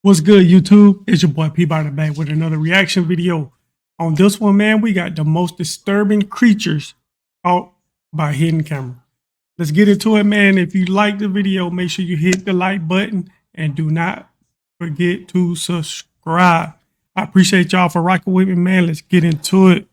What's good, YouTube? It's your boy Peabody back with another reaction video. On this one, man, we got the most disturbing creatures caught by hidden camera. Let's get into it, man. If you like the video, make sure you hit the like button and do not forget to subscribe. I appreciate y'all for rocking with me, man. Let's get into it.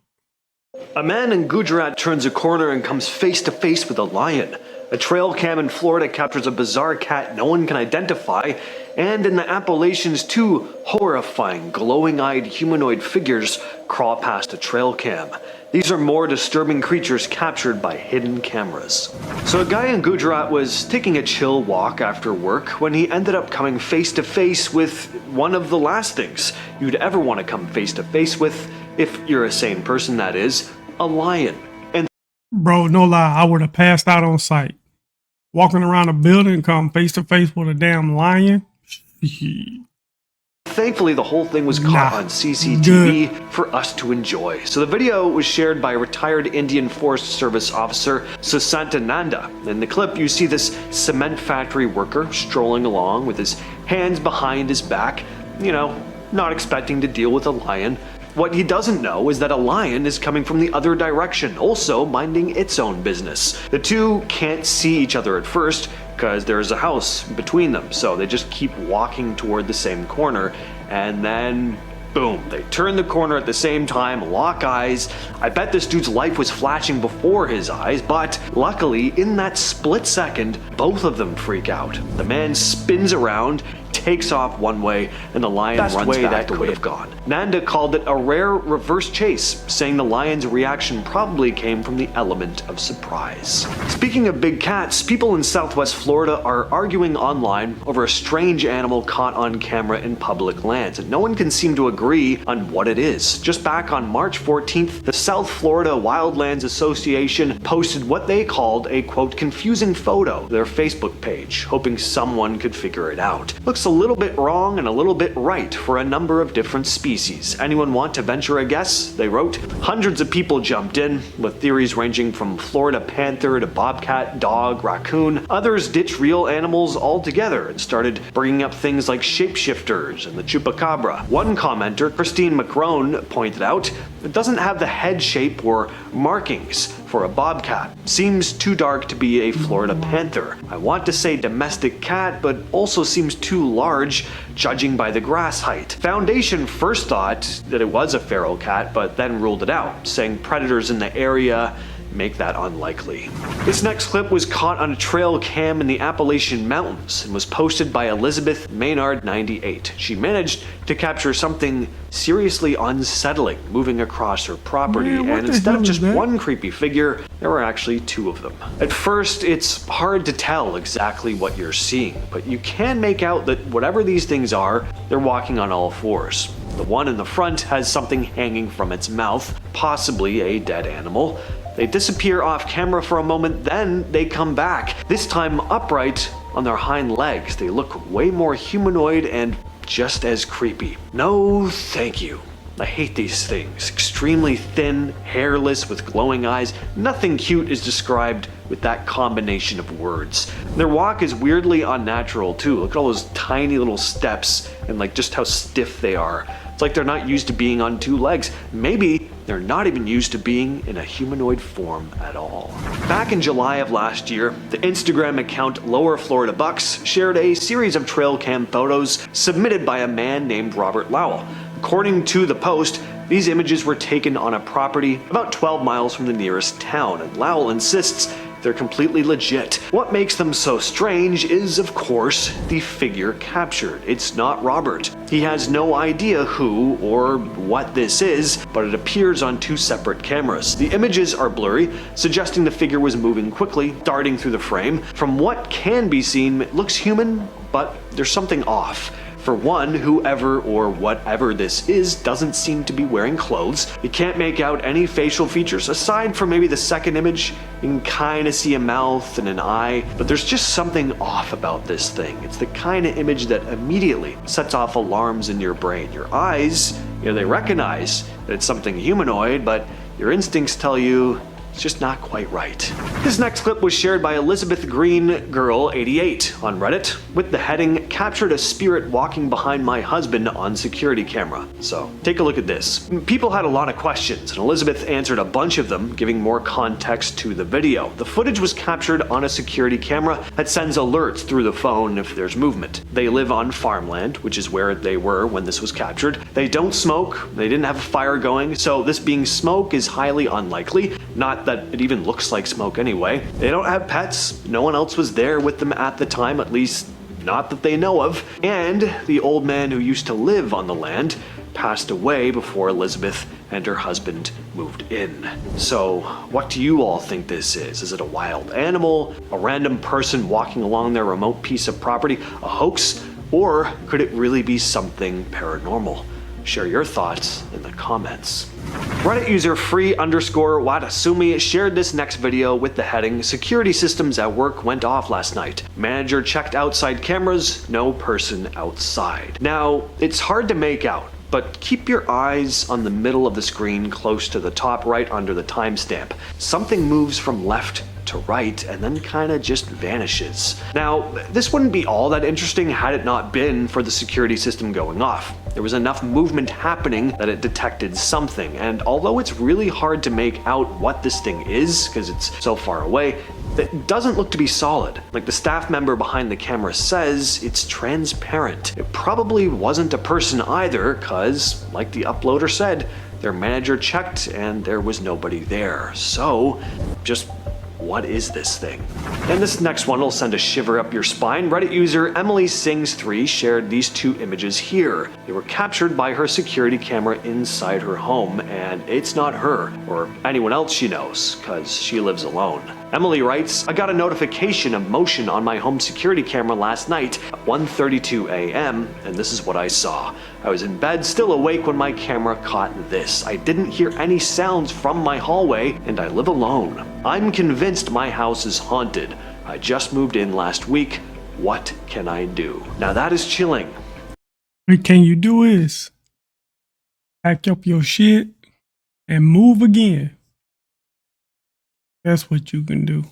A man in Gujarat turns a corner and comes face to face with a lion. A trail cam in Florida captures a bizarre cat no one can identify, and in the Appalachians, two horrifying, glowing-eyed humanoid figures crawl past a trail cam. These are more disturbing creatures captured by hidden cameras. So a guy in Gujarat was taking a chill walk after work when he ended up coming face to face with one of the last things you'd ever want to come face to face with, if you're a sane person that is, a lion. And Bro, no lie, I would have passed out on sight. Walking around a building, come face to face with a damn lion. thankfully, the whole thing was caught on CCTV for us to enjoy. So the video was shared by retired Indian Forest Service officer Susanta Nanda. In the clip, you see this cement factory worker strolling along with his hands behind his back, you know, not expecting to deal with a lion. What he doesn't know is that a lion is coming from the other direction, also minding its own business. The two can't see each other at first because there's a house between them, so they just keep walking toward the same corner, and then boom, they turn the corner at the same time, lock eyes. I bet this dude's life was flashing before his eyes, but luckily, in that split second, both of them freak out. The man spins around, takes off one way, and the lion runs back the way it gone. Nanda called it a rare reverse chase, saying the lion's reaction probably came from the element of surprise. Speaking of big cats, people in Southwest Florida are arguing online over a strange animal caught on camera in public lands, and no one can seem to agree on what it is. Just back on March 14th, the South Florida Wildlands Association posted what they called a, quote, confusing photo to their Facebook page, hoping someone could figure it out. Looks a little bit wrong and a little bit right for a number of different species. Anyone want to venture a guess? They wrote. Hundreds of people jumped in, with theories ranging from Florida panther to bobcat, dog, raccoon. Others ditched real animals altogether and started bringing up things like shapeshifters and the chupacabra. One commenter, Christine McCrone, pointed out, it doesn't have the head shape or markings for a bobcat. Seems too dark to be a Florida panther. I want to say domestic cat, but also seems too large, judging by the grass height. Foundation first thought that it was a feral cat, but then ruled it out, saying predators in the area make that unlikely. This next clip was caught on a trail cam in the Appalachian Mountains and was posted by Elizabeth Maynard 98. She managed to capture something seriously unsettling moving across her property, and instead of just one creepy figure, there were actually two of them. At first, it's hard to tell exactly what you're seeing, but you can make out that whatever these things are, they're walking on all fours. The one in the front has something hanging from its mouth, possibly a dead animal. They disappear off camera for a moment, then they come back, this time upright on their hind legs. They look way more humanoid and just as creepy. No, thank you. I hate these things. Extremely thin, hairless, with glowing eyes. Nothing cute is described with that combination of words. Their walk is weirdly unnatural too. Look at all those tiny little steps and like just how stiff they are. It's like they're not used to being on two legs. Maybe they're not even used to being in a humanoid form at all. Back in July of last year, the Instagram account Lower Florida Bucks shared a series of trail cam photos submitted by a man named Robert Lowell. According to the post, these images were taken on a property about 12 miles from the nearest town, and Lowell insists they're completely legit. What makes them so strange is, of course, the figure captured. It's not Robert. He has no idea who or what this is, but it appears on two separate cameras. The images are blurry, suggesting the figure was moving quickly, darting through the frame. From what can be seen, it looks human, but there's something off. For one, whoever or whatever this is doesn't seem to be wearing clothes. You can't make out any facial features. Aside from maybe the second image, you can kind of see a mouth and an eye, but there's just something off about this thing. It's the kind of image that immediately sets off alarms in your brain. Your eyes, they recognize that it's something humanoid, but your instincts tell you It's just not quite right. This next clip was shared by Elizabeth Green Girl 88 on Reddit with the heading, "Captured a spirit walking behind my husband on security camera." So take a look at this. People had a lot of questions and Elizabeth answered a bunch of them, giving more context to the video. The footage was captured on a security camera that sends alerts through the phone if there's movement. They live on farmland, which is where they were when this was captured. They don't smoke, they didn't have a fire going, so this being smoke is highly unlikely. Not that it even looks like smoke anyway. They don't have pets, no one else was there with them at the time, at least not that they know of, and the old man who used to live on the land passed away before Elizabeth and her husband moved in. So what do you all think this is? Is it a wild animal, a random person walking along their remote piece of property, a hoax, or could it really be something paranormal? Share your thoughts in the comments. Reddit user free_watasumi shared this next video with the heading, "Security systems at work went off last night. Manager checked outside cameras, no person outside." Now, it's hard to make out, but keep your eyes on the middle of the screen close to the top right under the timestamp. Something moves from left to right and then kinda just vanishes. Now, this wouldn't be all that interesting had it not been for the security system going off. There was enough movement happening that it detected something, and although it's really hard to make out what this thing is because it's so far away, it doesn't look to be solid. Like the staff member behind the camera says, it's transparent. It probably wasn't a person either, cause, like the uploader said, their manager checked and there was nobody there. So, just what is this thing? And this next one will send a shiver up your spine. Reddit user Emily Sings3 shared these two images here. They were captured by her security camera inside her home, and it's not her or anyone else she knows, cause she lives alone. Emily writes, "I got a notification of motion on my home security camera last night at 1:32 a.m. and this is what I saw. I was in bed still awake when my camera caught this. I didn't hear any sounds from my hallway and I live alone. I'm convinced my house is haunted. I just moved in last week. What can I do?" Now that is chilling. What can you do is pack up your shit and move again. That's what you can do.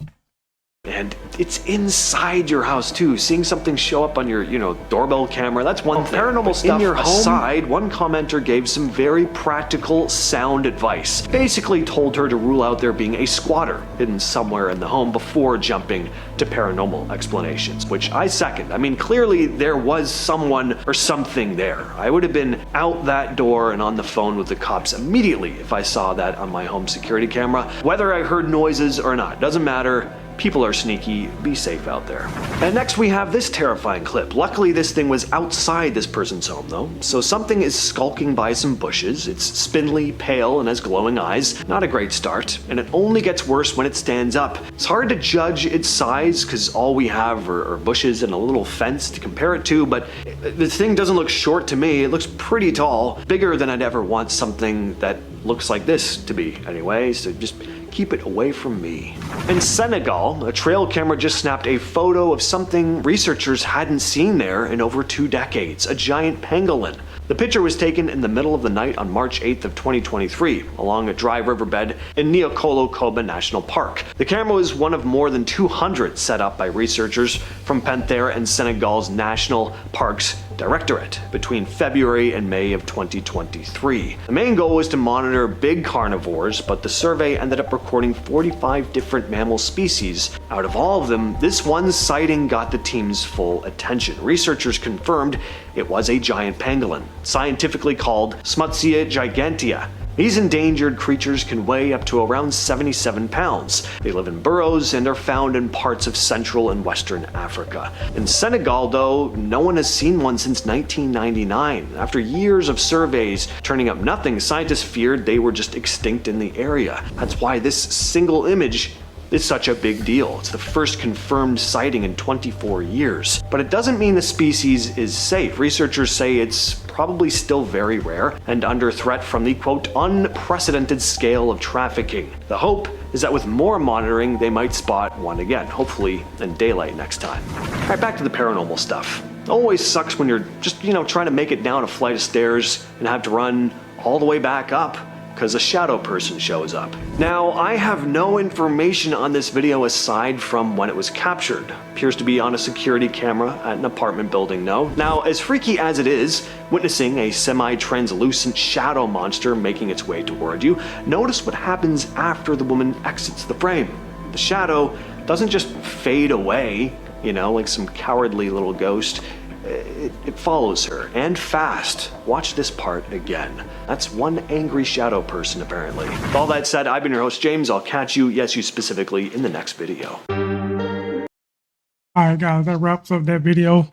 And it's inside your house too. Seeing something show up on your, doorbell camera, that's one thing. Paranormal stuff in your aside, one commenter gave some very practical sound advice. Basically told her to rule out there being a squatter hidden somewhere in the home before jumping to paranormal explanations, which I second. I mean, clearly there was someone or something there. I would have been out that door and on the phone with the cops immediately if I saw that on my home security camera. Whether I heard noises or not, doesn't matter. People are sneaky, be safe out there. And next we have this terrifying clip. Luckily this thing was outside this person's home though, so something is skulking by some bushes. It's spindly, pale, and has glowing eyes. Not a great start, and it only gets worse when it stands up. It's hard to judge its size because all we have are bushes and a little fence to compare it to, but the thing doesn't look short to me. It looks pretty tall, bigger than I'd ever want something that looks like this to be anyway, so just keep it away from me. In Senegal, a trail camera just snapped a photo of something researchers hadn't seen there in over 2 decades, a giant pangolin. The picture was taken in the middle of the night on March 8th of 2023 along a dry riverbed in Niokolo-Koba National Park. The camera was one of more than 200 set up by researchers from Panthera and Senegal's National Parks Directorate between February and May of 2023. The main goal was to monitor big carnivores, but the survey ended up recording 45 different mammal species. Out of all of them, this one sighting got the team's full attention. Researchers confirmed it was a giant pangolin, scientifically called Smutsia gigantea. These endangered creatures can weigh up to around 77 pounds. They live in burrows and are found in parts of Central and Western Africa. In Senegal, though, no one has seen one since 1999. After years of surveys turning up nothing, scientists feared they were just extinct in the area. That's why this single image is such a big deal. It's the first confirmed sighting in 24 years. But it doesn't mean the species is safe. Researchers say it's probably still very rare and under threat from the quote unprecedented scale of trafficking. The hope is that with more monitoring they might spot one again, hopefully in daylight next time. Alright, back to the paranormal stuff. It always sucks when you're just, trying to make it down a flight of stairs and have to run all the way back up. because a shadow person shows up. Now, I have no information on this video aside from when it was captured. Appears to be on a security camera at an apartment building, no? Now, as freaky as it is, witnessing a semi-translucent shadow monster making its way toward you, notice what happens after the woman exits the frame. The shadow doesn't just fade away, you know, like some cowardly little ghost. It follows her, and fast. Watch this part again. That's one angry shadow person, apparently. With all that said, I've been your host, James. I'll catch you, yes, you specifically, in the next video. All right, guys, that wraps up that video.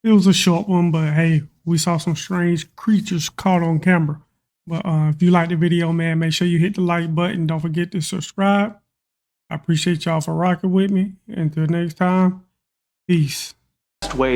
It was a short one, but hey, we saw some strange creatures caught on camera. But if you like the video, man, make sure you hit the like button. Don't forget to subscribe. I appreciate y'all for rocking with me. Until next time, peace. Way